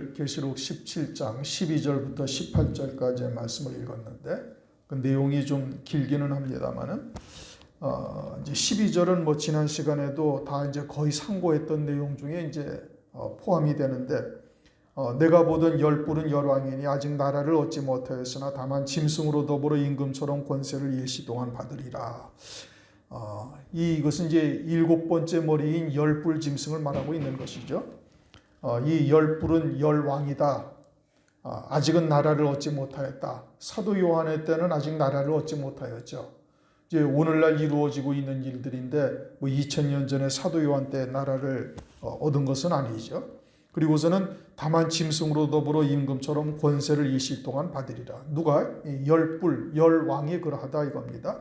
오늘 계시록 17장 12절부터 18절까지의 말씀을 읽었는데 그 내용이 좀 길기는 합니다만은 이제 12절은 뭐 지난 시간에도 다 이제 거의 상고했던 내용 중에 이제 포함이 되는데 내가 보던 열 뿔은 열왕이니 아직 나라를 얻지 못하였으나 다만 짐승으로 더불어 임금처럼 권세를 일시 동안 받으리라. 이것은 이제 일곱 번째 머리인 열뿔 짐승을 말하고 있는 것이죠. 이 열뿔은 열왕이다. 아직은 나라를 얻지 못하였다. 사도 요한의 때는 아직 나라를 얻지 못하였죠. 이제 오늘날 이루어지고 있는 일들인데 뭐 2000년 전에 사도 요한 때 나라를 얻은 것은 아니죠. 그리고서는 다만 짐승으로 더불어 임금처럼 권세를 일시 동안 받으리라. 누가? 열뿔, 열왕이 그러하다 이겁니다.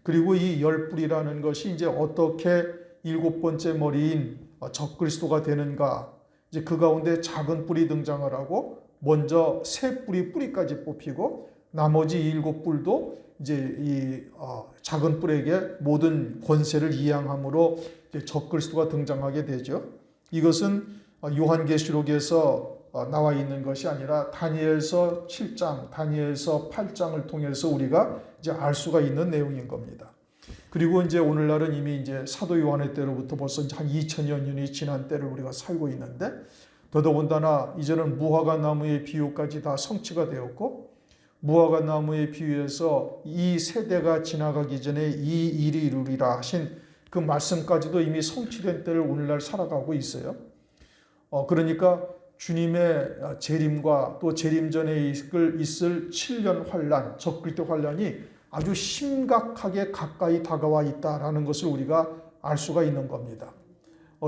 그리고 이 열뿔이라는 것이 이제 어떻게 일곱 번째 머리인 적그리스도가 되는가? 이제 그 가운데 작은 뿔이 등장을 하고 먼저 세 뿔이 뿌리까지 뽑히고 나머지 일곱 뿔도 이제 이 작은 뿔에게 모든 권세를 이양함으로 이제 적그리스도가 등장하게 되죠. 이것은 요한계시록에서 나와 있는 것이 아니라 다니엘서 7장, 다니엘서 8장을 통해서 우리가 이제 알 수가 있는 내용인 겁니다. 그리고 이제 오늘날은 이미 이제 사도 요한의 때로부터 벌써 한 2000여 년이 지난 때를 우리가 살고 있는데 더더군다나 이제는 무화과 나무의 비유까지 다 성취가 되었고 무화과 나무의 비유에서 이 세대가 지나가기 전에 이 일이 이루리라 하신 그 말씀까지도 이미 성취된 때를 오늘날 살아가고 있어요. 그러니까 주님의 재림과 또 재림 전에 있을 7년 환란, 적그리스도 환란이 아주 심각하게 가까이 다가와 있다라는 것을 우리가 알 수가 있는 겁니다.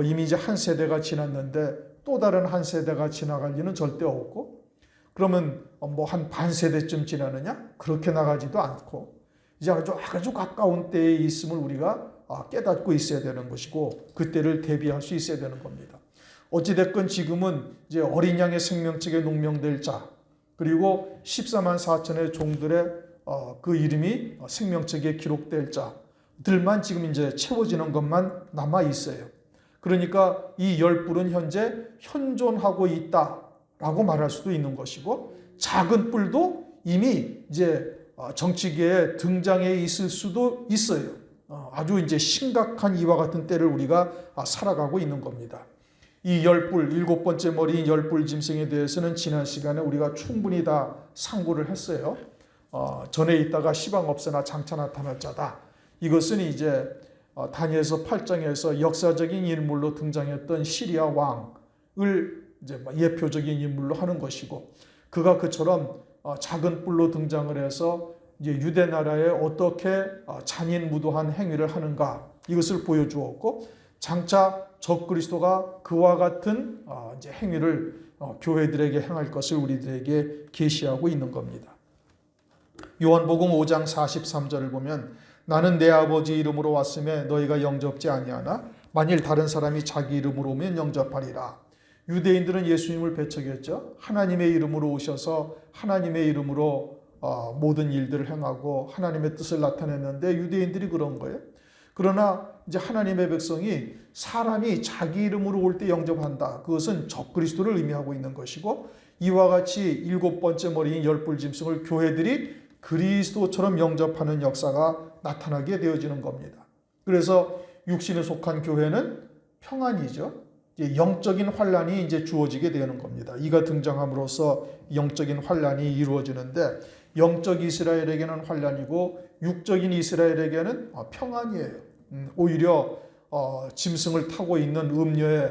이미 이제 한 세대가 지났는데 또 다른 한 세대가 지나갈 리는 절대 없고 그러면 뭐 한 반 세대쯤 지나느냐? 그렇게 나가지도 않고 이제 아주 가까운 때에 있음을 우리가 깨닫고 있어야 되는 것이고 그때를 대비할 수 있어야 되는 겁니다. 어찌됐건 지금은 이제 어린 양의 생명책에 농명될 자 그리고 14만 4천의 종들의 그 이름이 생명책에 기록될 자들만 지금 이제 채워지는 것만 남아 있어요. 그러니까 이 열뿔은 현재 현존하고 있다라고 말할 수도 있는 것이고 작은 뿔도 이미 이제 정치계에 등장해 있을 수도 있어요. 아주 이제 심각한 이와 같은 때를 우리가 살아가고 있는 겁니다. 이 열뿔, 일곱 번째 머리인 열뿔 짐승에 대해서는 지난 시간에 우리가 충분히 다 상고를 했어요. 전에 있다가 시방 없으나 장차 나타날 자다. 이것은 이제 다니엘서 8장에서 역사적인 인물로 등장했던 시리아 왕을 이제 예표적인 인물로 하는 것이고 그가 그처럼 작은 뿔로 등장을 해서 이제 유대 나라에 어떻게 잔인무도한 행위를 하는가 이것을 보여주었고 장차 적그리스도가 그와 같은 이제 행위를 교회들에게 행할 것을 우리들에게 계시하고 있는 겁니다. 요한복음 5장 43절을 보면 나는 내 아버지 이름으로 왔음에 너희가 영접지 아니하나 만일 다른 사람이 자기 이름으로 오면 영접하리라. 유대인들은 예수님을 배척했죠. 하나님의 이름으로 오셔서 하나님의 이름으로 모든 일들을 행하고 하나님의 뜻을 나타냈는데 유대인들이 그런 거예요. 그러나 이제 하나님의 백성이 사람이 자기 이름으로 올 때 영접한다. 그것은 적그리스도를 의미하고 있는 것이고 이와 같이 일곱 번째 머리인 열뿔 짐승을 교회들이 그리스도처럼 영접하는 역사가 나타나게 되어지는 겁니다. 그래서 육신에 속한 교회는 평안이죠. 영적인 환란이 이제 주어지게 되는 겁니다. 이가 등장함으로써 영적인 환란이 이루어지는데 영적 이스라엘에게는 환란이고 육적인 이스라엘에게는 평안이에요. 오히려 짐승을 타고 있는 음녀에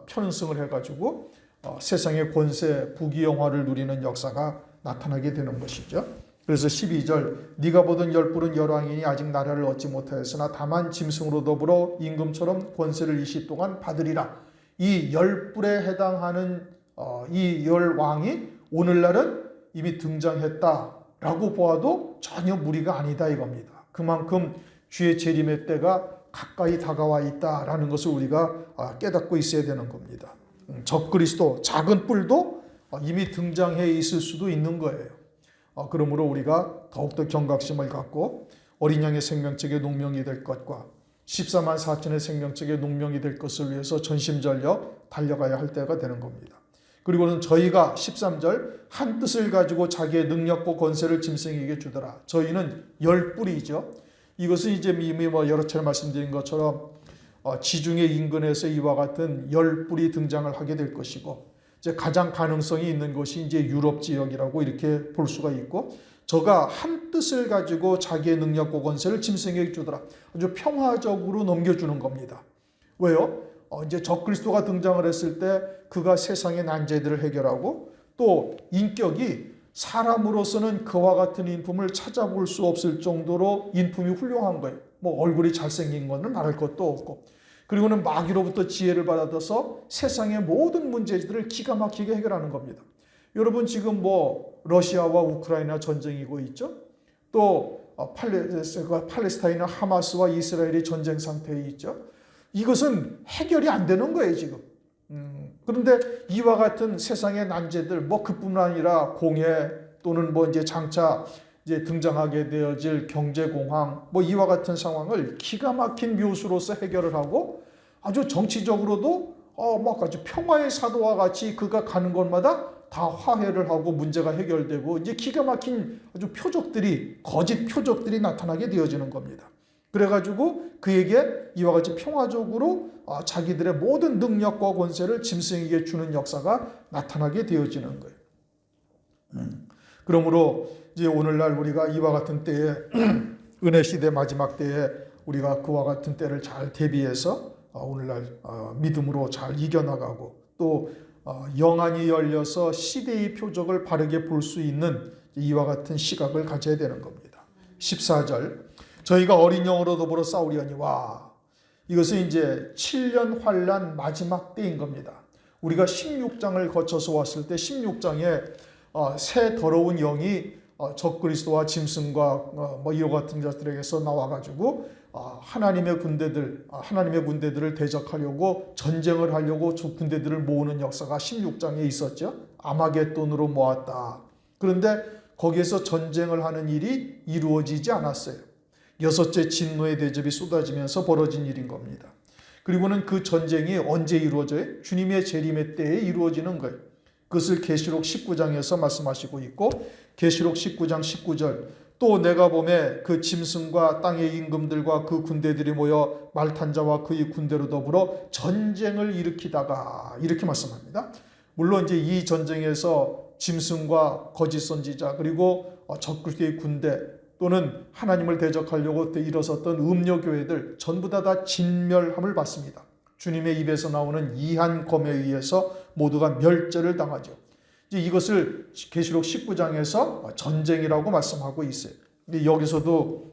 편승을 해가지고 세상의 권세, 부귀영화를 누리는 역사가 나타나게 되는 것이죠. 그래서 12절 네가 보던 열뿔은 열왕이니 아직 나라를 얻지 못하였으나 다만 짐승으로 더불어 임금처럼 권세를 일시 동안 받으리라. 이 열뿔에 해당하는 이 열왕이 오늘날은 이미 등장했다라고 보아도 전혀 무리가 아니다 이겁니다. 그만큼 주의 재림의 때가 가까이 다가와 있다라는 것을 우리가 깨닫고 있어야 되는 겁니다. 적그리스도 작은 뿔도 이미 등장해 있을 수도 있는 거예요. 그러므로 우리가 더욱더 경각심을 갖고 어린 양의 생명책에 농명이 될 것과 14만 4천의 생명책에 농명이 될 것을 위해서 전심전력 달려가야 할 때가 되는 겁니다. 그리고는 저희가 13절 한 뜻을 가지고 자기의 능력과 권세를 짐승에게 주더라. 저희는 열 뿔이죠. 이것은 이제 이미 여러 차례 말씀드린 것처럼 지중해 인근에서 이와 같은 열 뿔이 등장을 하게 될 것이고, 이제 가장 가능성이 있는 것이 이제 유럽 지역이라고 이렇게 볼 수가 있고, 저가 한 뜻을 가지고 자기의 능력과 권세를 짐승에게 주더라. 아주 평화적으로 넘겨주는 겁니다. 왜요? 이제 적그리스도가 등장을 했을 때 그가 세상의 난제들을 해결하고, 또 인격이 사람으로서는 그와 같은 인품을 찾아볼 수 없을 정도로 인품이 훌륭한 거예요. 뭐 얼굴이 잘생긴 거는 말할 것도 없고, 그리고는 마귀로부터 지혜를 받아서 세상의 모든 문제들을 기가 막히게 해결하는 겁니다. 여러분 지금 뭐 러시아와 우크라이나 전쟁이고 있죠. 또 팔레스타인은 하마스와 이스라엘이 전쟁 상태에 있죠. 이것은 해결이 안 되는 거예요 지금. 그런데 이와 같은 세상의 난제들, 뭐 그뿐만 아니라 공해 또는 뭐 이제 장차 이제 등장하게 되어질 경제 공황, 뭐 이와 같은 상황을 기가 막힌 묘수로서 해결을 하고, 아주 정치적으로도 막 아주 평화의 사도와 같이 그가 가는 곳마다 다 화해를 하고 문제가 해결되고, 이제 기가 막힌 아주 표적들이, 거짓 표적들이 나타나게 되어지는 겁니다. 그래가지고 그에게 이와 같이 평화적으로 자기들의 모든 능력과 권세를 짐승에게 주는 역사가 나타나게 되어지는 거예요. 그러므로 이제 오늘날 우리가 이와 같은 때에 은혜 시대 마지막 때에 우리가 그와 같은 때를 잘 대비해서 오늘날 믿음으로 잘 이겨나가고, 또 영안이 열려서 시대의 표적을 바르게 볼 수 있는 이와 같은 시각을 가져야 되는 겁니다. 14절 저희가 어린 영으로 더불어 싸우려니와, 이것은 이제 7년 환난 마지막 때인 겁니다. 우리가 16장을 거쳐서 왔을 때 16장에 새 더러운 영이 적그리스도와 짐승과 뭐 이와 같은 자들에게서 나와가지고 하나님의 군대들을 대적하려고 전쟁을 하려고 군대들을 모으는 역사가 16장에 있었죠. 아마겟돈으로 모았다. 그런데 거기에서 전쟁을 하는 일이 이루어지지 않았어요. 여섯째 진노의 대접이 쏟아지면서 벌어진 일인 겁니다. 그리고는 그 전쟁이 언제 이루어져요? 주님의 재림의 때에 이루어지는 거예요. 그것을 계시록 19장에서 말씀하시고 있고, 계시록 19장 19절 또 내가 보매 그 짐승과 땅의 임금들과 그 군대들이 모여 말탄 자와 그의 군대로 더불어 전쟁을 일으키다가, 이렇게 말씀합니다. 물론 이제 이 전쟁에서 짐승과 거짓 선지자, 그리고 적그리스도의 군대, 또는 하나님을 대적하려고 일어섰던 음료교회들 전부 다 진멸함을 받습니다. 주님의 입에서 나오는 이한검에 의해서 모두가 멸절을 당하죠. 이제 이것을 계시록 19장에서 전쟁이라고 말씀하고 있어요. 근데 여기서도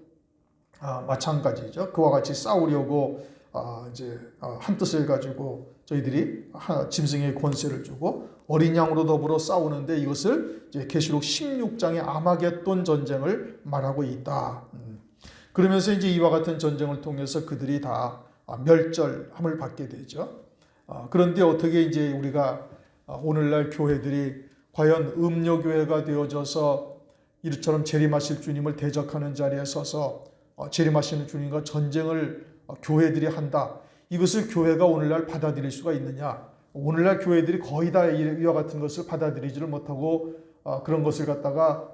마찬가지죠. 그와 같이 싸우려고 이제 한 뜻을 가지고 저희들이 짐승의 권세를 주고 어린 양으로 더불어 싸우는데, 이것을 이제 계시록 16장의 아마겟돈 전쟁을 말하고 있다. 그러면서 이제 이와 같은 전쟁을 통해서 그들이 다 멸절함을 받게 되죠. 그런데 어떻게 이제 우리가 오늘날 교회들이 과연 음료교회가 되어져서 이처럼 재림하실 주님을 대적하는 자리에 서서 재림하시는 주님과 전쟁을 교회들이 한다. 이것을 교회가 오늘날 받아들일 수가 있느냐? 오늘날 교회들이 거의 다 이와 같은 것을 받아들이지를 못하고 그런 것을 갖다가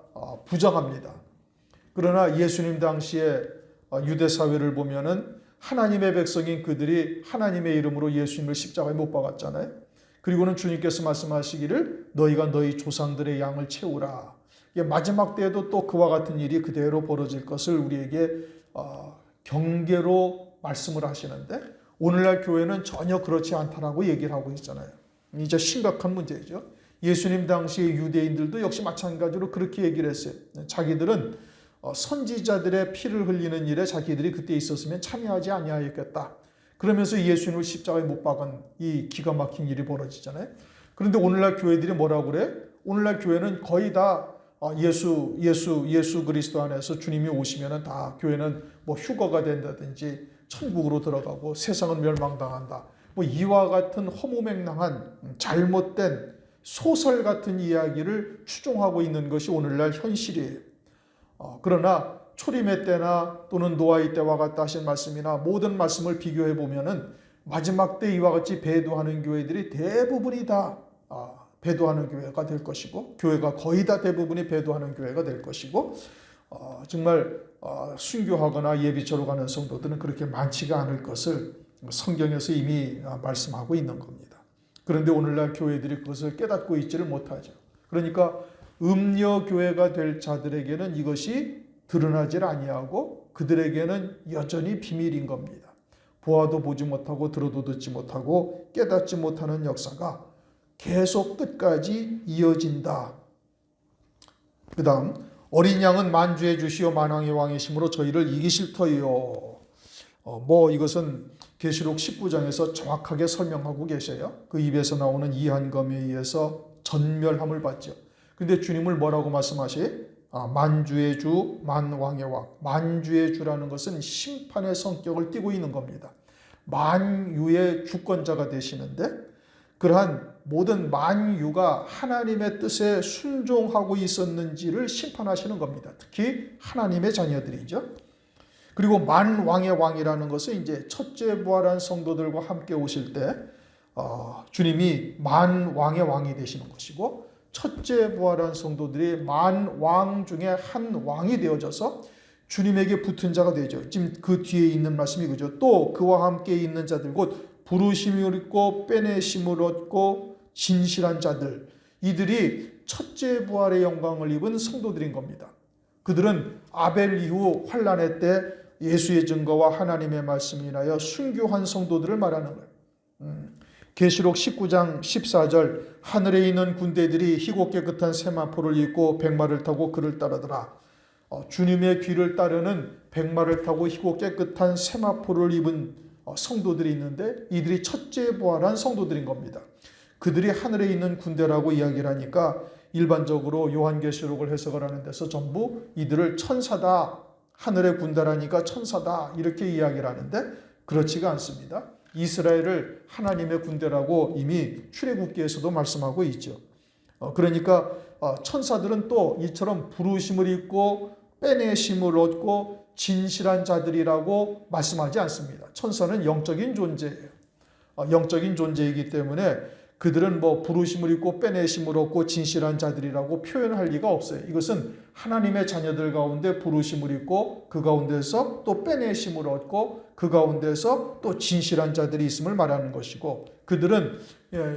부정합니다. 그러나 예수님 당시에 유대 사회를 보면은 하나님의 백성인 그들이 하나님의 이름으로 예수님을 십자가에 못 박았잖아요. 그리고는 주님께서 말씀하시기를 너희가 너희 조상들의 양을 채우라. 마지막 때에도 또 그와 같은 일이 그대로 벌어질 것을 우리에게 경계로 말씀을 하시는데, 오늘날 교회는 전혀 그렇지 않다라고 얘기를 하고 있잖아요. 이제 심각한 문제죠. 예수님 당시의 유대인들도 역시 마찬가지로 그렇게 얘기를 했어요. 자기들은 선지자들의 피를 흘리는 일에 자기들이 그때 있었으면 참여하지 아니하였겠다. 그러면서 예수님을 십자가에 못 박은 이 기가 막힌 일이 벌어지잖아요. 그런데 오늘날 교회들이 뭐라고 그래? 오늘날 교회는 거의 다 예수 그리스도 안에서 주님이 오시면은 다 교회는 뭐 휴거가 된다든지 천국으로 들어가고 세상은 멸망당한다. 뭐 이와 같은 허무맹랑한 잘못된 소설 같은 이야기를 추종하고 있는 것이 오늘날 현실이에요. 그러나 초림의 때나 또는 노아의 때와 같다 하신 말씀이나 모든 말씀을 비교해 보면은 마지막 때 이와 같이 배도하는 교회들이 대부분이 다 배도하는 교회가 될 것이고, 교회가 거의 다 대부분이 배도하는 교회가 될 것이고, 정말 순교하거나 예비처로 가는 성도들은 그렇게 많지가 않을 것을 성경에서 이미 말씀하고 있는 겁니다. 그런데 오늘날 교회들이 그것을 깨닫고 있지를 못하죠. 그러니까 음녀 교회가 될 자들에게는 이것이 드러나질 아니하고 그들에게는 여전히 비밀인 겁니다. 보아도 보지 못하고 들어도 듣지 못하고 깨닫지 못하는 역사가 계속 끝까지 이어진다. 그 다음, 어린 양은 만주의 주시오 만왕의 왕이심으로 저희를 이기실 터이요. 이것은 계시록 19장에서 정확하게 설명하고 계셔요. 그 입에서 나오는 이한검에 의해서 전멸함을 받죠. 근데 주님을 뭐라고 말씀하시? 만주의 주, 만왕의 왕. 만주의 주라는 것은 심판의 성격을 띠고 있는 겁니다. 만유의 주권자가 되시는데 그러한 모든 만유가 하나님의 뜻에 순종하고 있었는지를 심판하시는 겁니다. 특히 하나님의 자녀들이죠. 그리고 만왕의 왕이라는 것은 이제 첫째 부활한 성도들과 함께 오실 때 주님이 만왕의 왕이 되시는 것이고, 첫째 부활한 성도들이 만왕 중에 한 왕이 되어져서 주님에게 붙은 자가 되죠. 지금 그 뒤에 있는 말씀이 그죠. 또 그와 함께 있는 자들 곧 부르심을 얻고 빼내심을 얻고 진실한 자들, 이들이 첫째 부활의 영광을 입은 성도들인 겁니다. 그들은 아벨 이후 환란의 때 예수의 증거와 하나님의 말씀을 인하여 순교한 성도들을 말하는 거예요. 계시록 19장 14절 하늘에 있는 군대들이 희고 깨끗한 세마포를 입고 백마를 타고 그를 따르더라. 주님의 귀를 따르는 백마를 타고 희고 깨끗한 세마포를 입은 성도들이 있는데 이들이 첫째 부활한 성도들인 겁니다. 그들이 하늘에 있는 군대라고 이야기를 하니까 일반적으로 요한계시록을 해석을 하는 데서 전부 이들을 천사다, 하늘의 군대라니까 천사다 이렇게 이야기를 하는데 그렇지가 않습니다. 이스라엘을 하나님의 군대라고 이미 출애굽기에서도 말씀하고 있죠. 그러니까 천사들은 또 이처럼 부르심을 입고 빼내심을 얻고 진실한 자들이라고 말씀하지 않습니다. 천사는 영적인 존재예요. 영적인 존재이기 때문에 그들은 부르심을 입고 빼내심을 얻고 진실한 자들이라고 표현할 리가 없어요. 이것은 하나님의 자녀들 가운데 부르심을 입고 그 가운데서 또 빼내심을 얻고 그 가운데서 또 진실한 자들이 있음을 말하는 것이고, 그들은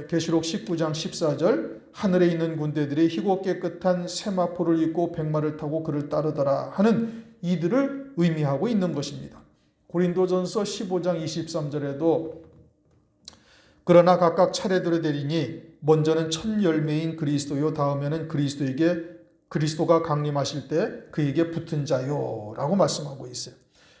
계시록 19장 14절 하늘에 있는 군대들이 희고 깨끗한 세마포를 입고 백마를 타고 그를 따르더라 하는 이들을 의미하고 있는 것입니다. 고린도전서 15장 23절에도 그러나 각각 차례대로 되리니 먼저는 첫 열매인 그리스도요 다음에는 그리스도가 강림하실 때 그에게 붙은 자요 라고 말씀하고 있어요.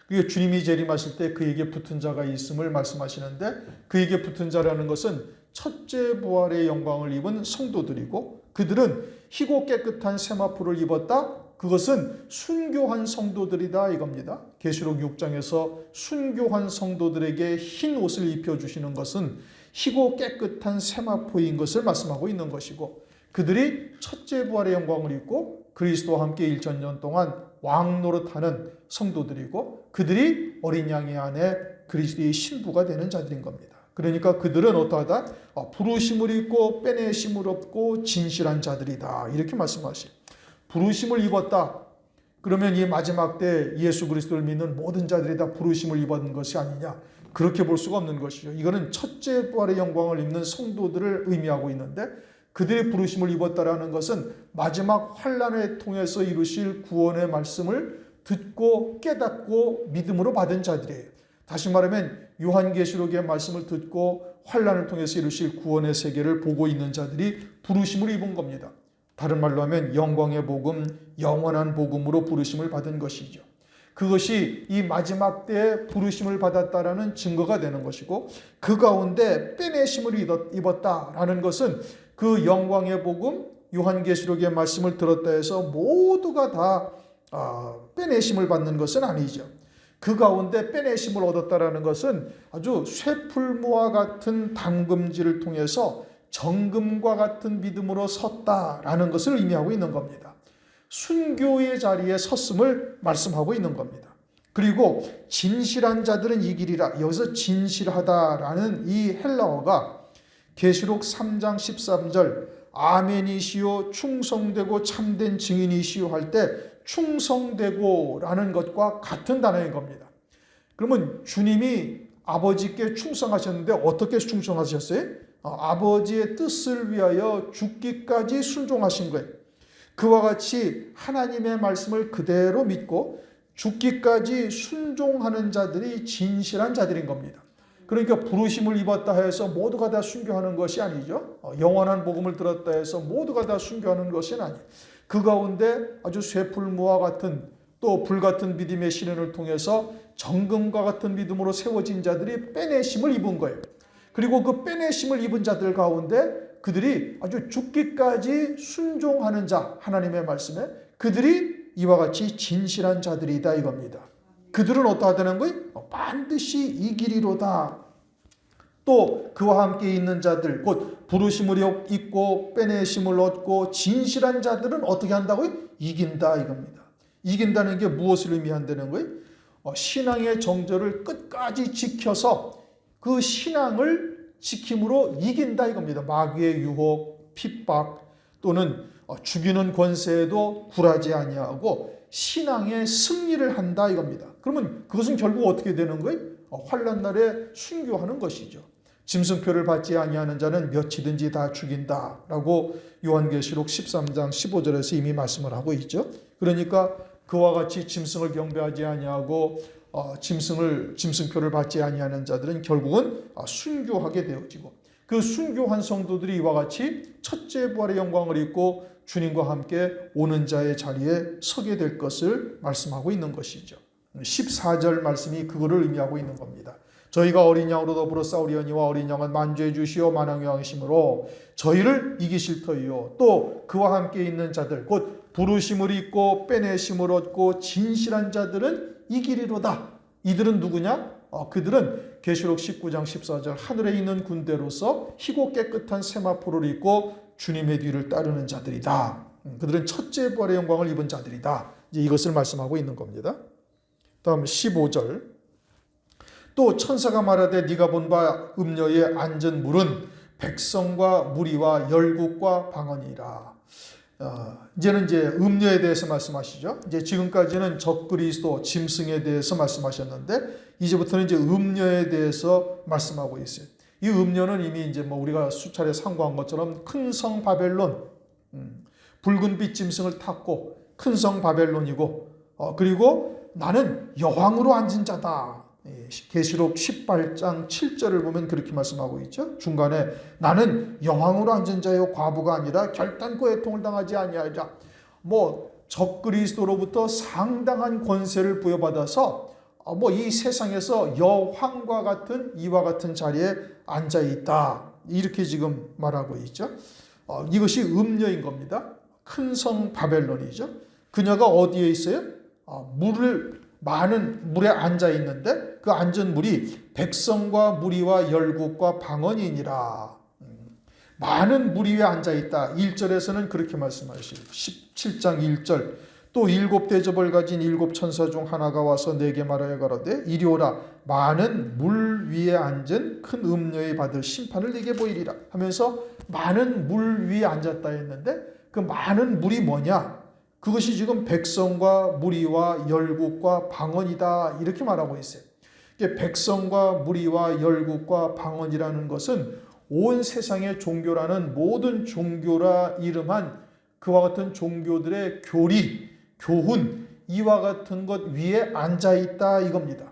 그게 주님이 재림하실 때 그에게 붙은 자가 있음을 말씀하시는데, 그에게 붙은 자라는 것은 첫째 부활의 영광을 입은 성도들이고, 그들은 희고 깨끗한 세마포를 입었다. 그것은 순교한 성도들이다 이겁니다. 계시록 6장에서 순교한 성도들에게 흰 옷을 입혀주시는 것은 희고 깨끗한 세마포인 것을 말씀하고 있는 것이고, 그들이 첫째 부활의 영광을 입고 그리스도와 함께 1000년 동안 왕 노릇하는 성도들이고, 그들이 어린 양의 안에 그리스도의 신부가 되는 자들인 겁니다. 그러니까 그들은 어떠하다? 부르심을 입고 빼내심을 얻고 진실한 자들이다 이렇게 말씀하시죠. 부르심을 입었다. 그러면 이 마지막 때 예수 그리스도를 믿는 모든 자들이 다 부르심을 입은 것이 아니냐? 그렇게 볼 수가 없는 것이죠. 이거는 첫째 부활의 영광을 입는 성도들을 의미하고 있는데, 그들의 부르심을 입었다라는 것은 마지막 환란을 통해서 이루실 구원의 말씀을 듣고 깨닫고 믿음으로 받은 자들이에요. 다시 말하면 요한계시록의 말씀을 듣고 환란을 통해서 이루실 구원의 세계를 보고 있는 자들이 부르심을 입은 겁니다. 다른 말로 하면 영광의 복음, 영원한 복음으로 부르심을 받은 것이죠. 그것이 이 마지막 때에 부르심을 받았다라는 증거가 되는 것이고, 그 가운데 빼내심을 입었다라는 것은 그 영광의 복음, 요한계시록의 말씀을 들었다 해서 모두가 다 빼내심을 받는 것은 아니죠. 그 가운데 빼내심을 얻었다라는 것은 아주 쇠풀무와 같은 담금질을 통해서 정금과 같은 믿음으로 섰다라는 것을 의미하고 있는 겁니다. 순교의 자리에 섰음을 말씀하고 있는 겁니다. 그리고 진실한 자들은 이기리라. 여기서 진실하다라는 이 헬라어가 계시록 3장 13절 아멘이시오 충성되고 참된 증인이시오 할 때 충성되고라는 것과 같은 단어인 겁니다. 그러면 주님이 아버지께 충성하셨는데 어떻게 충성하셨어요? 아버지의 뜻을 위하여 죽기까지 순종하신 거예요. 그와 같이 하나님의 말씀을 그대로 믿고 죽기까지 순종하는 자들이 진실한 자들인 겁니다. 그러니까 부르심을 입었다 해서 모두가 다 순교하는 것이 아니죠. 영원한 복음을 들었다 해서 모두가 다 순교하는 것은 아니에요. 그 가운데 아주 쇠풀무와 같은 또 불같은 믿음의 시련을 통해서 정금과 같은 믿음으로 세워진 자들이 빼내심을 입은 거예요. 그리고 그 빼내심을 입은 자들 가운데 그들이 아주 죽기까지 순종하는 자, 하나님의 말씀에 그들이 이와 같이 진실한 자들이다 이겁니다. 그들은 어떠하다는 거예요? 반드시 이기리로다. 또 그와 함께 있는 자들, 곧 부르심을 입고 빼내심을 얻고 진실한 자들은 어떻게 한다고요? 이긴다 이겁니다. 이긴다는 게 무엇을 의미한다는 거예요? 신앙의 정절을 끝까지 지켜서 그 신앙을 지킴으로 이긴다 이겁니다. 마귀의 유혹, 핍박 또는 죽이는 권세에도 굴하지 아니하고 신앙의 승리를 한다 이겁니다. 그러면 그것은 결국 어떻게 되는 거예요? 환난 날에 순교하는 것이죠. 짐승표를 받지 아니하는 자는 몇이든지 다 죽인다라고 요한계시록 13장 15절에서 이미 말씀을 하고 있죠. 그러니까 그와 같이 짐승을 경배하지 아니하고 짐승표를 받지 아니하는 자들은 결국은 순교하게 되어지고 그 순교한 성도들이 이와 같이 첫째 부활의 영광을 입고 주님과 함께 오는 자의 자리에 서게 될 것을 말씀하고 있는 것이죠. 14절 말씀이 그거를 의미하고 있는 겁니다. 저희가 어린 양으로 더불어 싸우리오니와 어린 양은 만주해 주시오 만왕의 왕이시므로 저희를 이기실 터이요 또 그와 함께 있는 자들 곧 부르심을 입고 빼내심을 얻고 진실한 자들은 이기리로다. 이들은 누구냐? 그들은 계시록 19장 14절 하늘에 있는 군대로서 희고 깨끗한 세마포를 입고 주님의 뒤를 따르는 자들이다. 그들은 첫째 부활의 영광을 입은 자들이다. 이제 이것을 말씀하고 있는 겁니다. 다음 15절 또 천사가 말하되 네가 본 바 음녀에 앉은 물은 백성과 무리와 열국과 방언이라. 이제는 음녀에 대해서 말씀하시죠. 이제 지금까지는 적그리스도 짐승에 대해서 말씀하셨는데 이제부터는 음녀에 대해서 말씀하고 있어요. 이 음녀는 이미 우리가 수차례 상고한 것처럼 큰 성 바벨론, 붉은 빛 짐승을 탔고 큰 성 바벨론이고 그리고 나는 여왕으로 앉은 자다. 계시록 18장 7절을 보면 그렇게 말씀하고 있죠. 중간에 나는 여왕으로 앉은 자요 과부가 아니라 결단코 애통을 당하지 아니하리라. 적그리스도로부터 상당한 권세를 부여받아서 이 세상에서 여왕과 같은 이와 같은 자리에 앉아 있다. 이렇게 지금 말하고 있죠. 이것이 음녀인 겁니다. 큰 성 바벨론이죠. 그녀가 어디에 있어요? 많은 물에 앉아 있는데 그 앉은 물이 백성과 무리와 열국과 방언이니라. 많은 무리 위에 앉아 있다. 1절에서는 그렇게 말씀하시죠. 17장 1절 또 7 대접을 가진 7 천사 중 하나가 와서 내게 말하여 가로되 이리 오라. 많은 물 위에 앉은 큰 음녀에 받을 심판을 네게 보이리라 하면서 많은 물 위에 앉았다 했는데 그 많은 물이 뭐냐? 그것이 지금 백성과 무리와 열국과 방언이다 이렇게 말하고 있어요. 백성과 무리와 열국과 방언이라는 것은 온 세상의 종교라는 모든 종교라 이름한 그와 같은 종교들의 교리, 교훈 이와 같은 것 위에 앉아있다 이겁니다.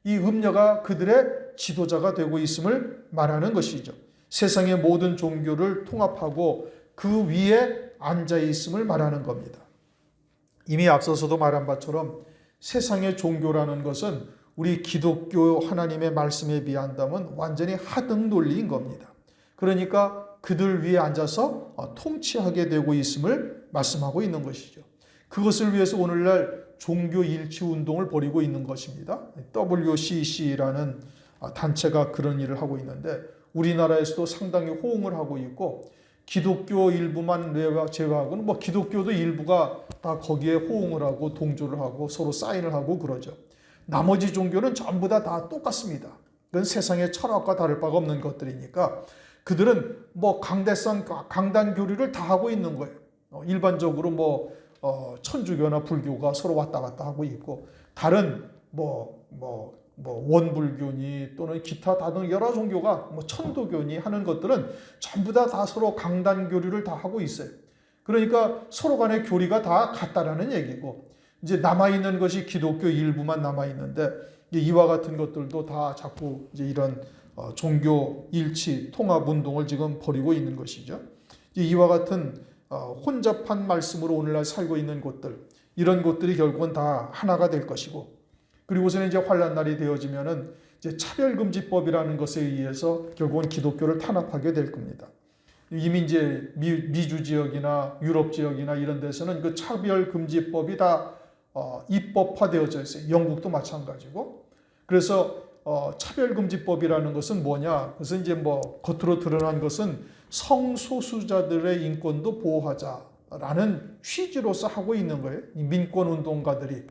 이 음녀가 그들의 지도자가 되고 있음을 말하는 것이죠. 세상의 모든 종교를 통합하고 그 위에 앉아있음을 말하는 겁니다. 이미 앞서서도 말한 바처럼 세상의 종교라는 것은 우리 기독교 하나님의 말씀에 비한다면 완전히 하등 논리인 겁니다. 그러니까 그들 위에 앉아서 통치하게 되고 있음을 말씀하고 있는 것이죠. 그것을 위해서 오늘날 종교 일치 운동을 벌이고 있는 것입니다. WCC라는 단체가 그런 일을 하고 있는데 우리나라에서도 상당히 호응을 하고 있고 기독교 일부만 제외하고는 기독교도 일부가 다 거기에 호응을 하고 동조를 하고 서로 사인을 하고 그러죠. 나머지 종교는 전부 다 똑같습니다. 그건 세상의 철학과 다를 바가 없는 것들이니까 그들은 뭐 강단 교류를 다 하고 있는 거예요. 일반적으로 뭐 천주교나 불교가 서로 왔다 갔다 하고 있고, 다른 원불교니 또는 기타 다른 여러 종교가 뭐 천도교니 하는 것들은 전부 다 서로 강단 교류를 다 하고 있어요. 그러니까 서로 간의 교리가 다 같다라는 얘기고, 이제 남아있는 것이 기독교 일부만 남아있는데, 이와 같은 것들도 다 자꾸 이제 이런 종교 일치, 통합 운동을 지금 벌이고 있는 것이죠. 이와 같은 혼잡한 말씀으로 오늘날 살고 있는 곳들, 이런 곳들이 결국은 다 하나가 될 것이고, 그리고서는 이제 환란 날이 되어지면은 이제 차별금지법이라는 것에 의해서 결국은 기독교를 탄압하게 될 겁니다. 이미 이제 미주 지역이나 유럽 지역이나 이런 데서는 그 차별금지법이 다 입법화되어져 있어요. 영국도 마찬가지고. 그래서 차별금지법이라는 것은 뭐냐? 그것은 이제 뭐 겉으로 드러난 것은 성소수자들의 인권도 보호하자라는 취지로서 하고 있는 거예요. 이 민권운동가들이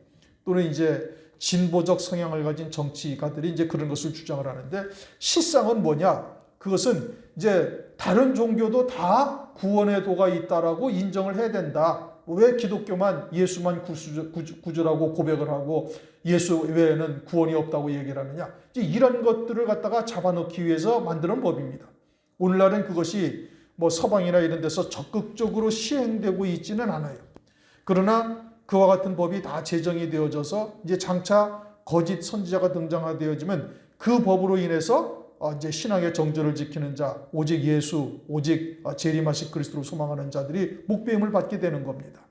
또는 이제 진보적 성향을 가진 정치가들이 이제 그런 것을 주장을 하는데, 실상은 뭐냐? 그것은 이제 다른 종교도 다 구원의 도가 있다라고 인정을 해야 된다. 왜 기독교만 예수만 구주라고 고백을 하고 예수 외에는 구원이 없다고 얘기를 하느냐? 이런 것들을 갖다가 잡아놓기 위해서 만드는 법입니다. 오늘날은 그것이 뭐 서방이나 이런 데서 적극적으로 시행되고 있지는 않아요. 그러나 그와 같은 법이 다 제정이 되어져서 이제 장차 거짓 선지자가 등장하되어지면 그 법으로 인해서 이제 신앙의 정절을 지키는 자, 오직 예수, 오직 재림하신 그리스도를 소망하는 자들이 목배임을 받게 되는 겁니다.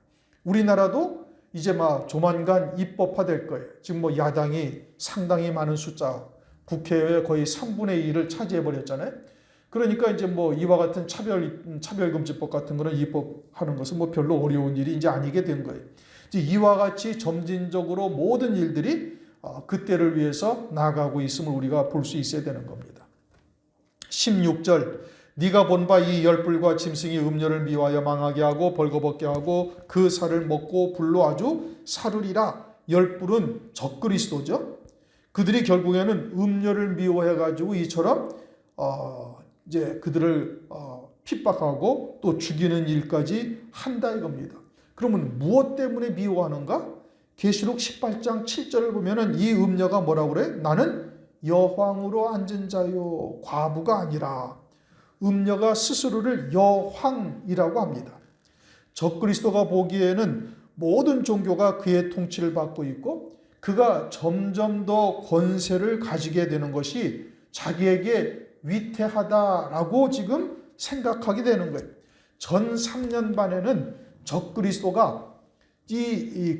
우리나라도 이제 막 조만간 입법화될 거예요. 지금 뭐 야당이 상당히 많은 숫자, 국회의 거의 3분의 1을 차지해 버렸잖아요. 그러니까 이제 뭐 이와 같은 차별금지법 같은 거는 입법하는 것은 뭐 별로 어려운 일이 이제 아니게 된 거예요. 이제 이와 같이 점진적으로 모든 일들이 그때를 위해서 나아가고 있음을 우리가 볼 수 있어야 되는 겁니다. 16절, 네가 본 바 이 열불과 짐승이 음녀를 미워하여 망하게 하고 벌거벗게 하고 그 살을 먹고 불로 아주 사르리라. 열불은 적그리스도죠. 그들이 결국에는 음녀를 미워해가지고 이처럼 이제 그들을 핍박하고 또 죽이는 일까지 한다 이겁니다. 그러면 무엇 때문에 미워하는가? 계시록 18장 7절을 보면은 이 음녀가 뭐라고 그래? 나는 여황으로 앉은 자요, 과부가 아니라. 음녀가 스스로를 여황이라고 합니다. 적그리스도가 보기에는 모든 종교가 그의 통치를 받고 있고, 그가 점점 더 권세를 가지게 되는 것이 자기에게 위태하다라고 지금 생각하게 되는 거예요. 전 3년 반에는 적그리스도가 이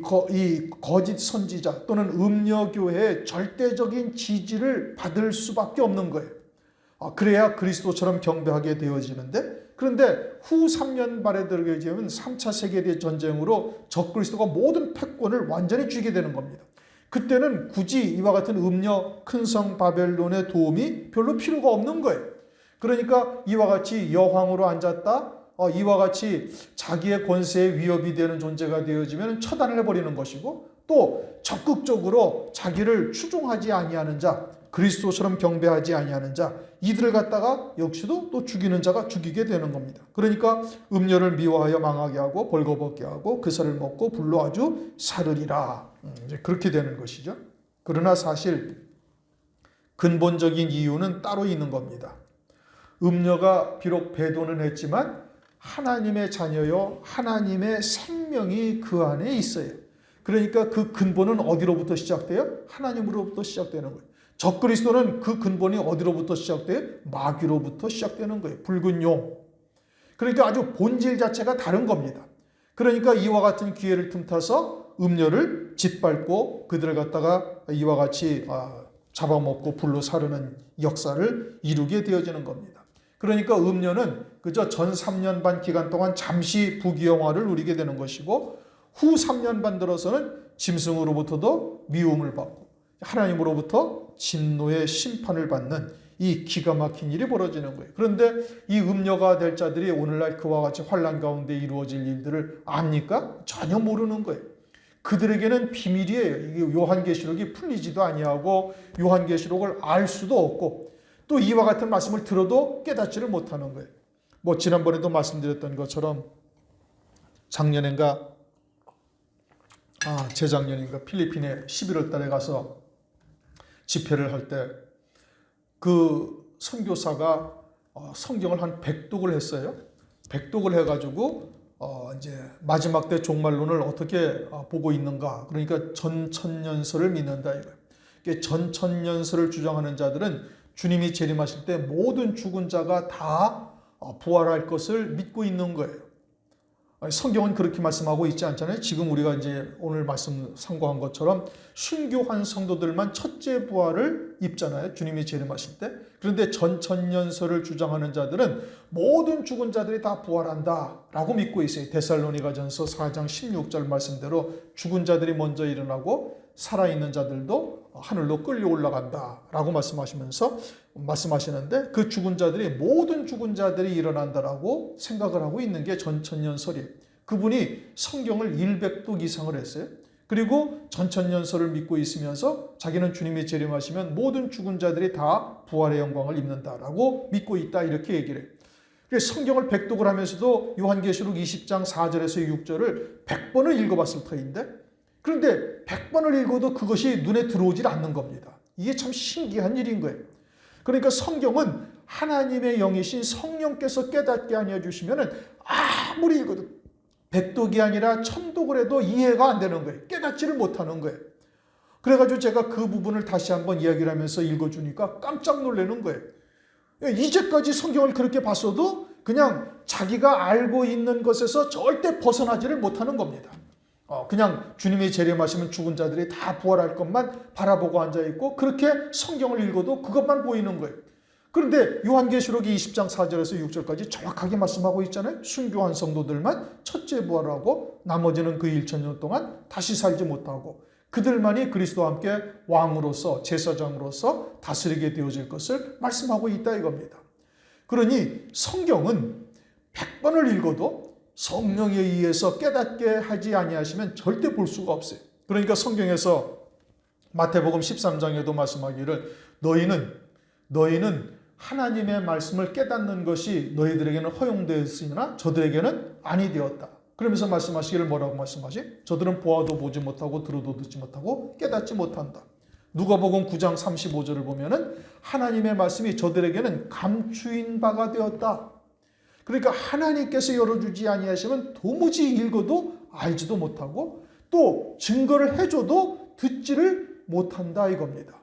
거짓 선지자 또는 음녀교회의 절대적인 지지를 받을 수밖에 없는 거예요. 그래야 그리스도처럼 경배하게 되어지는데, 그런데 후 3년 반에 들어가면 3차 세계대전쟁으로 적그리스도가 모든 패권을 완전히 쥐게 되는 겁니다. 그때는 굳이 이와 같은 음녀 큰성 바벨론의 도움이 별로 필요가 없는 거예요. 그러니까 이와 같이 여황으로 앉았다, 이와 같이 자기의 권세에 위협이 되는 존재가 되어지면 처단을 해버리는 것이고, 또 적극적으로 자기를 추종하지 아니하는 자, 그리스도처럼 경배하지 아니하는 자, 이들을 갖다가 역시도 또 죽이는 자가 죽이게 되는 겁니다. 그러니까 음녀를 미워하여 망하게 하고 벌거벗게 하고 그 살을 먹고 불로 아주 사르리라. 이제 그렇게 되는 것이죠. 그러나 사실 근본적인 이유는 따로 있는 겁니다. 음녀가 비록 배도는 했지만 하나님의 자녀요, 하나님의 생명이 그 안에 있어요. 그러니까 그 근본은 어디로부터 시작돼요? 하나님으로부터 시작되는 거예요. 적그리스도는 그 근본이 어디로부터 시작돼요? 마귀로부터 시작되는 거예요. 붉은 용. 그러니까 아주 본질 자체가 다른 겁니다. 그러니까 이와 같은 기회를 틈타서 음녀를 짓밟고 그들을 갖다가 이와 같이 잡아먹고 불로 사르는 역사를 이루게 되어지는 겁니다. 그러니까 음녀는 그저 전 3년 반 기간 동안 잠시 부귀영화를 누리게 되는 것이고, 후 3년 반 들어서는 짐승으로부터도 미움을 받고 하나님으로부터 진노의 심판을 받는 이 기가 막힌 일이 벌어지는 거예요. 그런데 이 음녀가 될 자들이 오늘날 그와 같이 환난 가운데 이루어질 일들을 압니까? 전혀 모르는 거예요. 그들에게는 비밀이에요. 이게 요한계시록이 풀리지도 아니하고 요한계시록을 알 수도 없고, 또 이와 같은 말씀을 들어도 깨닫지를 못하는 거예요. 뭐 지난번에도 말씀드렸던 것처럼 작년인가 재작년인가 필리핀에 11월 달에 가서 집회를 할 때 그 선교사가 성경을 한 100독을 했어요. 100독을 해가지고 이제 마지막 때 종말론을 어떻게 보고 있는가. 그러니까 전천년설을 믿는다 이거예요. 전천년설을 주장하는 자들은 주님이 재림하실 때 모든 죽은 자가 다 부활할 것을 믿고 있는 거예요. 성경은 그렇게 말씀하고 있지 않잖아요. 지금 우리가 이제 오늘 말씀 상고한 것처럼 순교한 성도들만 첫째 부활을 입잖아요. 주님이 재림하실 때. 그런데 전천년설을 주장하는 자들은 모든 죽은 자들이 다 부활한다라고 믿고 있어요. 데살로니가전서 4장 16절 말씀대로 죽은 자들이 먼저 일어나고 살아있는 자들도 하늘로 끌려 올라간다라고 말씀하시는데 그 죽은 자들이 모든 죽은 자들이 일어난다라고 생각을 하고 있는 게 전천년설이에요. 그분이 성경을 100독 이상을 했어요. 그리고 전천년설을 믿고 있으면서 자기는 주님이 재림하시면 모든 죽은 자들이 다 부활의 영광을 입는다라고 믿고 있다 이렇게 얘기를 해요. 그래서 성경을 100독을 하면서도 요한계시록 20장 4절에서 6절을 100번을 읽어봤을 터인데 그런데 100번을 읽어도 그것이 눈에 들어오질 않는 겁니다. 이게 참 신기한 일인 거예요. 그러니까 성경은 하나님의 영이신 성령께서 깨닫게 하여 주시면 아무리 읽어도 100독이 아니라 1000독을 해도 이해가 안 되는 거예요. 깨닫지를 못하는 거예요. 그래가지고 제가 그 부분을 다시 한번 이야기를 하면서 읽어주니까 깜짝 놀라는 거예요. 이제까지 성경을 그렇게 봤어도 그냥 자기가 알고 있는 것에서 절대 벗어나지를 못하는 겁니다. 그냥 주님이 재림하시면 죽은 자들이 다 부활할 것만 바라보고 앉아있고 그렇게 성경을 읽어도 그것만 보이는 거예요. 그런데 요한계시록이 20장 4절에서 6절까지 정확하게 말씀하고 있잖아요. 순교한 성도들만 첫째 부활하고 나머지는 그 1000년 동안 다시 살지 못하고 그들만이 그리스도와 함께 왕으로서 제사장으로서 다스리게 되어질 것을 말씀하고 있다 이겁니다. 그러니 성경은 100번을 읽어도 성령에 의해서 깨닫게 하지 아니하시면 절대 볼 수가 없어요. 그러니까 성경에서 마태복음 13장에도 말씀하기를 너희는 하나님의 말씀을 깨닫는 것이 너희들에게는 허용되었으나 저들에게는 아니 되었다. 그러면서 말씀하시기를 뭐라고 말씀하시? 저들은 보아도 보지 못하고 들어도 듣지 못하고 깨닫지 못한다. 누가복음 9장 35절을 보면은 하나님의 말씀이 저들에게는 감추인 바가 되었다. 그러니까 하나님께서 열어주지 아니하시면 도무지 읽어도 알지도 못하고 또 증거를 해줘도 듣지를 못한다 이겁니다.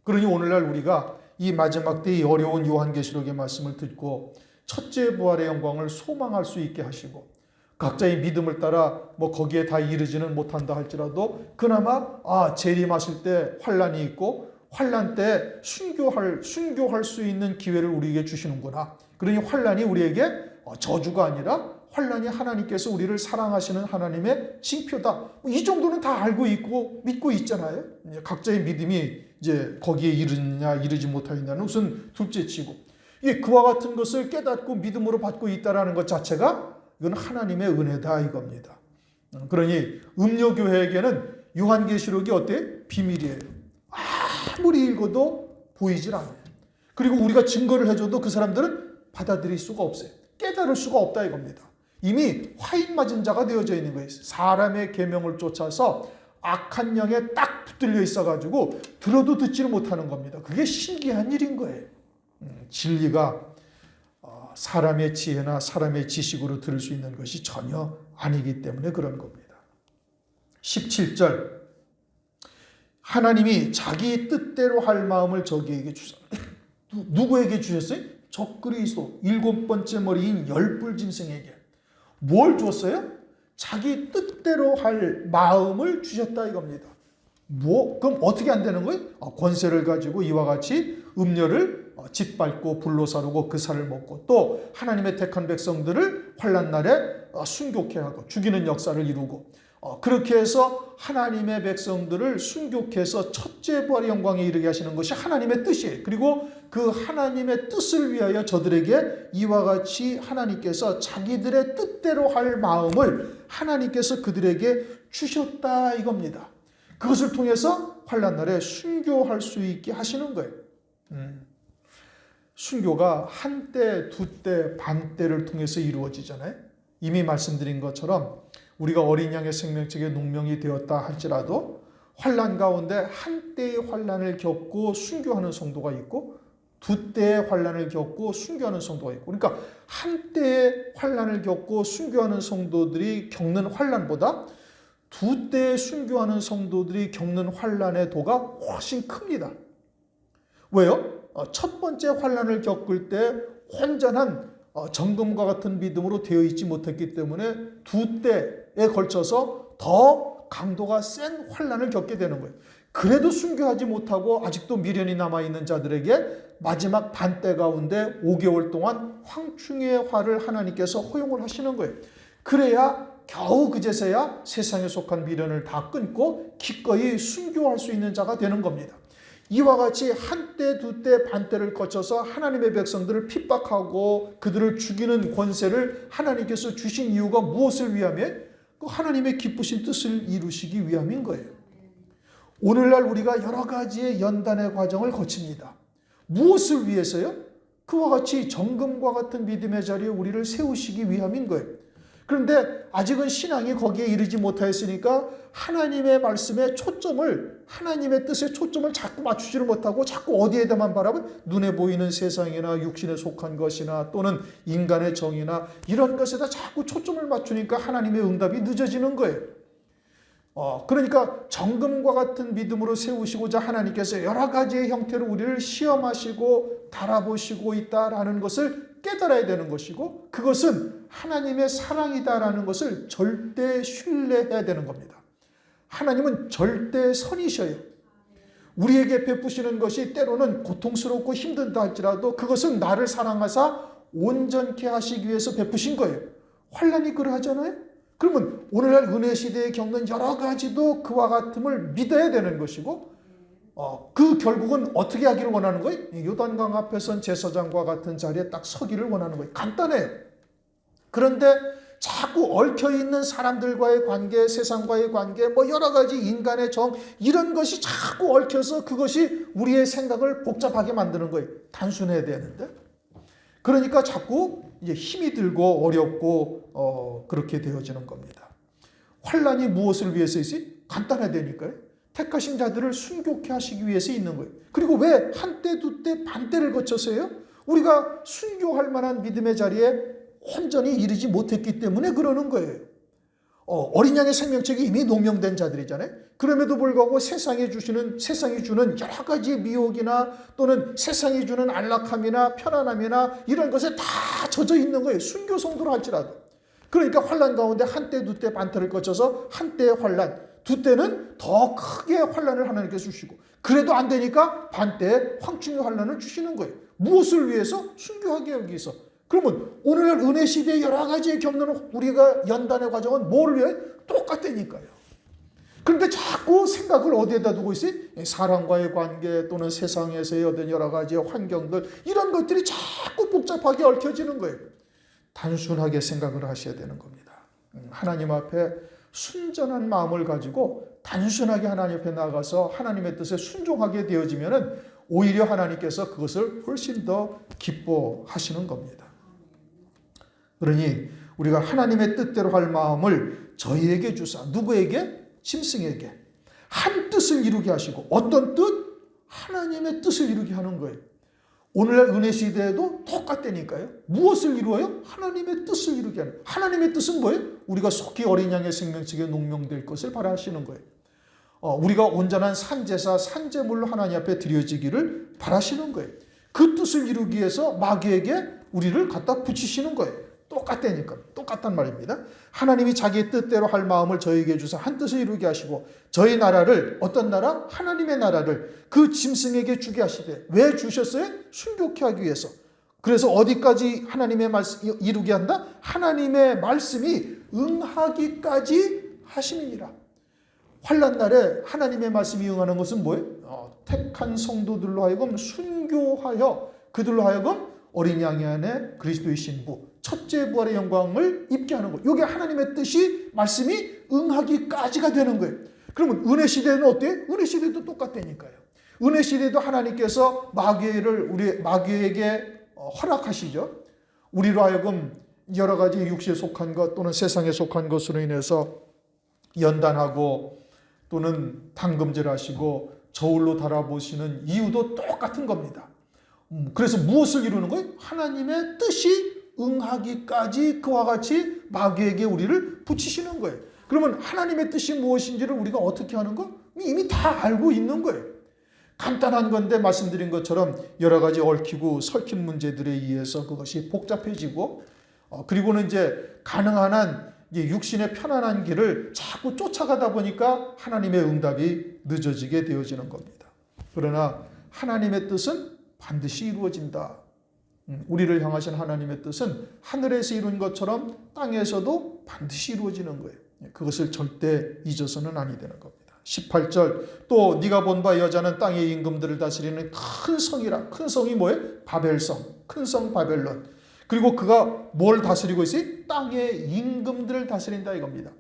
그러니 오늘날 우리가 이 마지막 때의 어려운 요한계시록의 말씀을 듣고 첫째 부활의 영광을 소망할 수 있게 하시고 각자의 믿음을 따라 거기에 다 이르지는 못한다 할지라도 그나마 재림하실 때 환난이 있고 환난 때 순교할 수 있는 기회를 우리에게 주시는구나. 그러니 환난이 우리에게 저주가 아니라 환난이 하나님께서 우리를 사랑하시는 하나님의 징표다. 이 정도는 다 알고 있고 믿고 있잖아요. 각자의 믿음이 이제 거기에 이르느냐 이르지 못하느냐는 우선 둘째치고 이게 그와 같은 것을 깨닫고 믿음으로 받고 있다라는 것 자체가 이건 하나님의 은혜다 이겁니다. 그러니 음료교회에게는 요한계시록이 어때? 비밀이에요. 아무리 읽어도 보이질 않아요. 그리고 우리가 증거를 해줘도 그 사람들은 받아들일 수가 없어요. 깨달을 수가 없다 이겁니다. 이미 화인 맞은 자가 되어져 있는 거예요. 사람의 계명을 쫓아서 악한 영에 딱 붙들려 있어가지고 들어도 듣지를 못하는 겁니다. 그게 신기한 일인 거예요. 진리가 사람의 지혜나 사람의 지식으로 들을 수 있는 것이 전혀 아니기 때문에 그런 겁니다. 17절 하나님이 자기 뜻대로 할 마음을 저기에게 주셨다. 누구에게 주셨어요? 적그리스도 7번째 머리인 열불짐승에게. 뭘 줬어요? 자기 뜻대로 할 마음을 주셨다 이겁니다. 그럼 어떻게 안 되는 거예요? 권세를 가지고 이와 같이 음료를 짓밟고 불로 사르고 그 살을 먹고 또 하나님의 택한 백성들을 환난 날에 순교케 하고 죽이는 역사를 이루고 그렇게 해서 하나님의 백성들을 순교케 해서 첫째 부활의 영광에 이르게 하시는 것이 하나님의 뜻이에요. 그리고 그 하나님의 뜻을 위하여 저들에게 이와 같이 하나님께서 자기들의 뜻대로 할 마음을 하나님께서 그들에게 주셨다 이겁니다. 그것을 통해서 환난 날에 순교할 수 있게 하시는 거예요. 순교가 한때, 두때, 반때를 통해서 이루어지잖아요. 이미 말씀드린 것처럼 우리가 어린 양의 생명책에 농명이 되었다 할지라도 환난 가운데 한때의 환난을 겪고 순교하는 성도가 있고 두때의 환난을 겪고 순교하는 성도가 있고, 그러니까 한때의 환난을 겪고 순교하는 성도들이 겪는 환난보다 두때의 순교하는 성도들이 겪는 환난의 도가 훨씬 큽니다. 왜요? 첫 번째 환난을 겪을 때 온전한 정금과 같은 믿음으로 되어 있지 못했기 때문에 두 때에 걸쳐서 더 강도가 센 환난을 겪게 되는 거예요. 그래도 순교하지 못하고 아직도 미련이 남아있는 자들에게 마지막 반때 가운데 5개월 동안 황충의 화를 하나님께서 허용을 하시는 거예요. 그래야 겨우 그제서야 세상에 속한 미련을 다 끊고 기꺼이 순교할 수 있는 자가 되는 겁니다. 이와 같이 한때, 두때, 반때를 거쳐서 하나님의 백성들을 핍박하고 그들을 죽이는 권세를 하나님께서 주신 이유가 무엇을 위함이에요? 그 하나님의 기쁘신 뜻을 이루시기 위함인 거예요. 오늘날 우리가 여러 가지의 연단의 과정을 거칩니다. 무엇을 위해서요? 그와 같이 정금과 같은 믿음의 자리에 우리를 세우시기 위함인 거예요. 그런데 아직은 신앙이 거기에 이르지 못하였으니까 하나님의 말씀에 초점을, 하나님의 뜻에 초점을 자꾸 맞추지를 못하고 자꾸 어디에다만 바라보면 눈에 보이는 세상이나 육신에 속한 것이나 또는 인간의 정의나 이런 것에다 자꾸 초점을 맞추니까 하나님의 응답이 늦어지는 거예요. 그러니까 정금과 같은 믿음으로 세우시고자 하나님께서 여러 가지의 형태로 우리를 시험하시고 달아보시고 있다라는 것을 깨달아야 되는 것이고, 그것은 하나님의 사랑이다라는 것을 절대 신뢰해야 되는 겁니다. 하나님은 절대 선이셔요. 우리에게 베푸시는 것이 때로는 고통스럽고 힘든다 할지라도 그것은 나를 사랑하사 온전케 하시기 위해서 베푸신 거예요. 환난이 그러하잖아요. 그러면 오늘날 은혜 시대에 겪는 여러 가지도 그와 같음을 믿어야 되는 것이고, 그 결국은 어떻게 하기를 원하는 거예요? 요단강 앞에 선 제사장과 같은 자리에 딱 서기를 원하는 거예요. 간단해요. 그런데 자꾸 얽혀있는 사람들과의 관계, 세상과의 관계, 여러 가지 인간의 정, 이런 것이 자꾸 얽혀서 그것이 우리의 생각을 복잡하게 만드는 거예요. 단순해야 되는데. 그러니까 자꾸 이제 힘이 들고 어렵고 그렇게 되어지는 겁니다. 환난이 무엇을 위해서 있어요? 간단하다니까요. 택하신 자들을 순교케 하시기 위해서 있는 거예요. 그리고 왜 한때, 두때, 반때를 거쳐서요? 우리가 순교할 만한 믿음의 자리에 온전히 이르지 못했기 때문에 그러는 거예요. 어린 양의 생명책이 이미 농명된 자들이잖아요. 그럼에도 불구하고 세상이 주는 여러 가지 미혹이나 또는 세상이 주는 안락함이나 편안함이나 이런 것에 다 젖어 있는 거예요. 순교 성도로 할지라도. 그러니까 환난 가운데 한때, 두때, 반때를 거쳐서 한때의 환난, 두때는 더 크게 환난을 하나님께서 주시고, 그래도 안 되니까 반때에 황충의 환난을 주시는 거예요. 무엇을 위해서? 순교하게 하기 위해서. 그러면 오늘날 은혜 시대에 여러 가지 겪는 우리가 연단의 과정은 뭘 위해? 똑같다니까요. 그런데 자꾸 생각을 어디에다 두고 있어요? 사람과의 관계 또는 세상에서의 어떤 여러 가지의 환경들, 이런 것들이 자꾸 복잡하게 얽혀지는 거예요. 단순하게 생각을 하셔야 되는 겁니다. 하나님 앞에 순전한 마음을 가지고 단순하게 하나님 앞에 나가서 하나님의 뜻에 순종하게 되어지면 오히려 하나님께서 그것을 훨씬 더 기뻐하시는 겁니다. 그러니 우리가 하나님의 뜻대로 할 마음을 저희에게 주사, 누구에게? 짐승에게 한 뜻을 이루게 하시고, 어떤 뜻? 하나님의 뜻을 이루게 하는 거예요. 오늘날 은혜 시대에도 똑같다니까요. 무엇을 이루어요? 하나님의 뜻을 이루게 하는. 하나님의 뜻은 뭐예요? 우리가 속히 어린 양의 생명책에 농명될 것을 바라시는 거예요. 우리가 온전한 산제사, 산제물로 하나님 앞에 드려지기를 바라시는 거예요. 그 뜻을 이루기 위해서 마귀에게 우리를 갖다 붙이시는 거예요. 똑같다니까. 똑같단 말입니다. 하나님이 자기의 뜻대로 할 마음을 저에게 주사 한 뜻을 이루게 하시고, 저희 나라를, 어떤 나라? 하나님의 나라를 그 짐승에게 주게 하시되. 왜 주셨어요? 순교케 하기 위해서. 그래서 어디까지 하나님의 말씀 이루게 한다? 하나님의 말씀이 응하기까지 하심이니라. 환난 날에 하나님의 말씀이 응하는 것은 뭐예요? 택한 성도들로 하여금 순교하여 그들로 하여금 어린 양의 안에 그리스도의 신부, 첫째 부활의 영광을 입게 하는 거예요. 이게 하나님의 뜻이, 말씀이 응하기까지가 되는 거예요. 그러면 은혜 시대는 어때요? 은혜 시대도 똑같다니까요. 은혜 시대도 하나님께서 마귀에게 허락하시죠. 우리로 하여금 여러 가지 육시에 속한 것 또는 세상에 속한 것으로 인해서 연단하고 또는 당금질하시고 저울로 달아보시는 이유도 똑같은 겁니다. 그래서 무엇을 이루는 거예요? 하나님의 뜻이 응하기까지 그와 같이 마귀에게 우리를 붙이시는 거예요. 그러면 하나님의 뜻이 무엇인지를 우리가 어떻게 하는 거? 이미 다 알고 있는 거예요. 간단한 건데 말씀드린 것처럼 여러 가지 얽히고 설킨 문제들에 의해서 그것이 복잡해지고 그리고는 이제 가능한 한 육신의 편안한 길을 자꾸 쫓아가다 보니까 하나님의 응답이 늦어지게 되어지는 겁니다. 그러나 하나님의 뜻은 반드시 이루어진다. 우리를 향하신 하나님의 뜻은 하늘에서 이룬 것처럼 땅에서도 반드시 이루어지는 거예요. 그것을 절대 잊어서는 아니 되는 겁니다. 18절 또 네가 본 바 여자는 땅의 임금들을 다스리는 큰 성이라. 큰 성이 뭐예요? 바벨성. 큰 성 바벨론. 그리고 그가 뭘 다스리고 있어요? 땅의 임금들을 다스린다 이겁니다.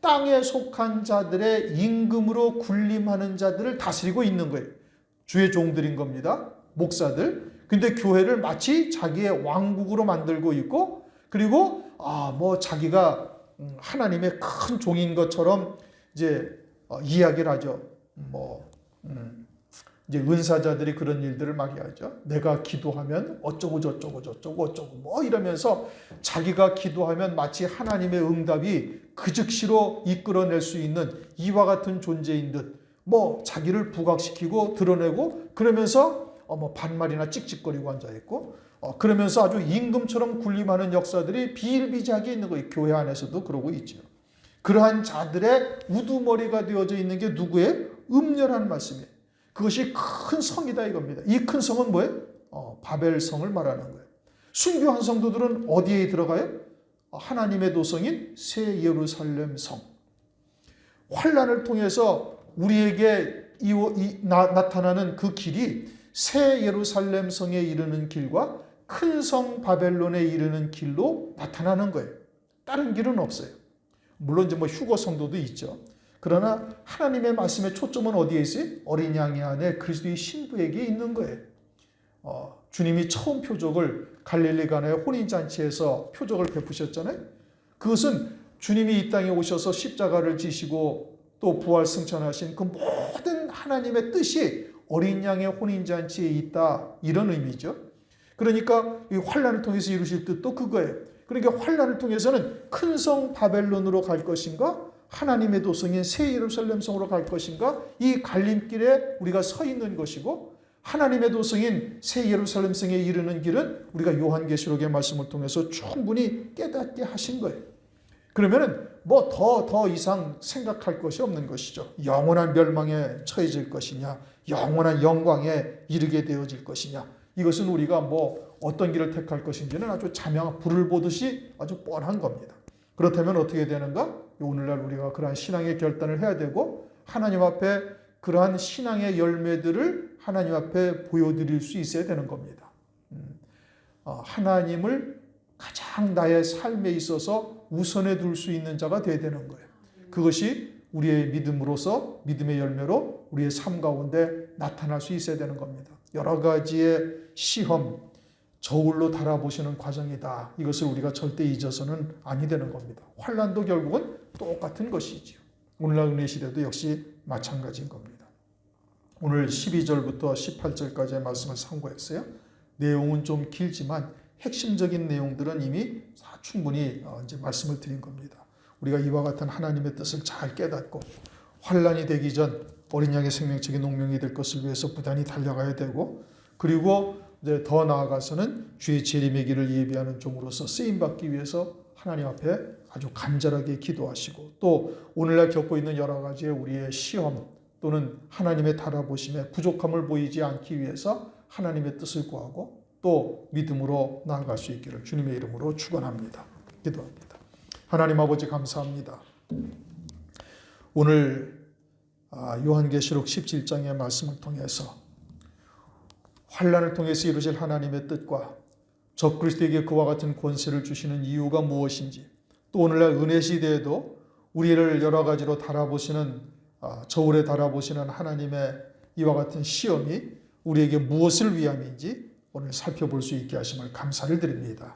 땅에 속한 자들의 임금으로 군림하는 자들을 다스리고 있는 거예요. 주의 종들인 겁니다. 목사들. 근데 교회를 마치 자기의 왕국으로 만들고 있고 그리고 자기가 하나님의 큰 종인 것처럼 이제 이야기를 하죠. 이제 은사자들이 그런 일들을 많이 하죠. 내가 기도하면 어쩌고 저쩌고 이러면서 자기가 기도하면 마치 하나님의 응답이 그 즉시로 이끌어낼 수 있는 이와 같은 존재인 듯 자기를 부각시키고 드러내고 그러면서 반말이나 찍찍거리고 앉아있고 그러면서 아주 임금처럼 군림하는 역사들이 비일비재하게 있는 거예요. 교회 안에서도 그러고 있죠. 그러한 자들의 우두머리가 되어져 있는 게 누구의? 음녀라는 말씀이에요. 그것이 큰 성이다 이겁니다. 이 큰 성은 뭐예요? 바벨성을 말하는 거예요. 순교한 성도들은 어디에 들어가요? 하나님의 도성인 새 예루살렘 성. 환난을 통해서 우리에게 나타나는 그 길이 새 예루살렘 성에 이르는 길과 큰 성 바벨론에 이르는 길로 나타나는 거예요. 다른 길은 없어요. 물론 이제 휴거 성도도 있죠. 그러나 하나님의 말씀의 초점은 어디에 있어요? 어린 양의 안에 그리스도의 신부에게 있는 거예요. 주님이 처음 표적을 갈릴리 가나의 혼인잔치에서 표적을 베푸셨잖아요. 그것은 주님이 이 땅에 오셔서 십자가를 지시고 또 부활 승천하신 그 모든 하나님의 뜻이 어린 양의 혼인잔치에 있다 이런 의미죠. 그러니까 이 환난을 통해서 이루실 뜻도 그거예요. 그러니까 환난을 통해서는 큰 성 바벨론으로 갈 것인가 하나님의 도성인 새 예루살렘 성으로 갈 것인가 이 갈림길에 우리가 서 있는 것이고 하나님의 도성인 새 예루살렘 성에 이르는 길은 우리가 요한계시록의 말씀을 통해서 충분히 깨닫게 하신 거예요. 그러면은 더 이상 생각할 것이 없는 것이죠. 영원한 멸망에 처해질 것이냐 영원한 영광에 이르게 되어질 것이냐 이것은 우리가 어떤 길을 택할 것인지는 아주 불을 보듯이 아주 뻔한 겁니다. 그렇다면 어떻게 되는가? 오늘날 우리가 그러한 신앙의 결단을 해야 되고 하나님 앞에 그러한 신앙의 열매들을 하나님 앞에 보여드릴 수 있어야 되는 겁니다. 하나님을 가장 나의 삶에 있어서 우선에 둘 수 있는 자가 되어야 되는 거예요. 그것이 우리의 믿음으로서 믿음의 열매로 우리의 삶 가운데 나타날 수 있어야 되는 겁니다. 여러 가지의 시험, 저울로 달아보시는 과정이다. 이것을 우리가 절대 잊어서는 아니 되는 겁니다. 환난도 결국은 똑같은 것이지요. 오늘날 은혜 시대도 역시 마찬가지인 겁니다. 오늘 12절부터 18절까지의 말씀을 참고했어요. 내용은 좀 길지만 핵심적인 내용들은 이미 충분히 이제 말씀을 드린 겁니다. 우리가 이와 같은 하나님의 뜻을 잘 깨닫고 환난이 되기 전 어린 양의 생명책이 농명이 될 것을 위해서 부단히 달려가야 되고 그리고 이제 더 나아가서는 주의 재림의 길을 예비하는 종으로서 쓰임받기 위해서 하나님 앞에 아주 간절하게 기도하시고 또 오늘날 겪고 있는 여러 가지의 우리의 시험 또는 하나님의 달아보심에 부족함을 보이지 않기 위해서 하나님의 뜻을 구하고 또 믿음으로 나아갈 수 있기를 주님의 이름으로 축원합니다. 기도합니다. 하나님 아버지 감사합니다. 오늘 요한계시록 17장의 말씀을 통해서 환난을 통해서 이루실 하나님의 뜻과 적그리스도에게 그와 같은 권세를 주시는 이유가 무엇인지 또 오늘날 은혜 시대에도 우리를 여러 가지로 달아보시는 저울에 달아보시는 하나님의 이와 같은 시험이 우리에게 무엇을 위함인지 오늘 살펴볼 수 있게 하심을 감사를 드립니다.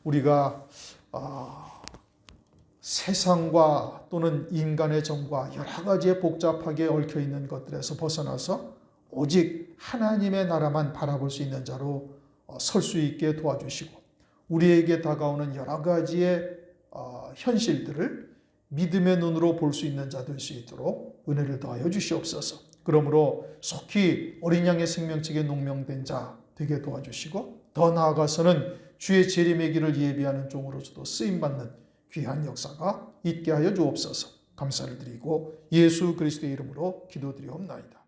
우리가 세상과 또는 인간의 정과 여러 가지에 복잡하게 얽혀 있는 것들에서 벗어나서 오직 하나님의 나라만 바라볼 수 있는 자로 설 수 있게 도와주시고, 우리에게 다가오는 여러 가지의 현실들을 믿음의 눈으로 볼 수 있는 자 될 수 있도록 은혜를 더하여 주시옵소서. 그러므로 속히 어린 양의 생명책에 농명된 자 되게 도와주시고, 더 나아가서는 주의 재림의 길을 예비하는 종으로서도 쓰임받는 귀한 역사가 있게 하여 주옵소서. 감사를 드리고 예수 그리스도의 이름으로 기도드리옵나이다.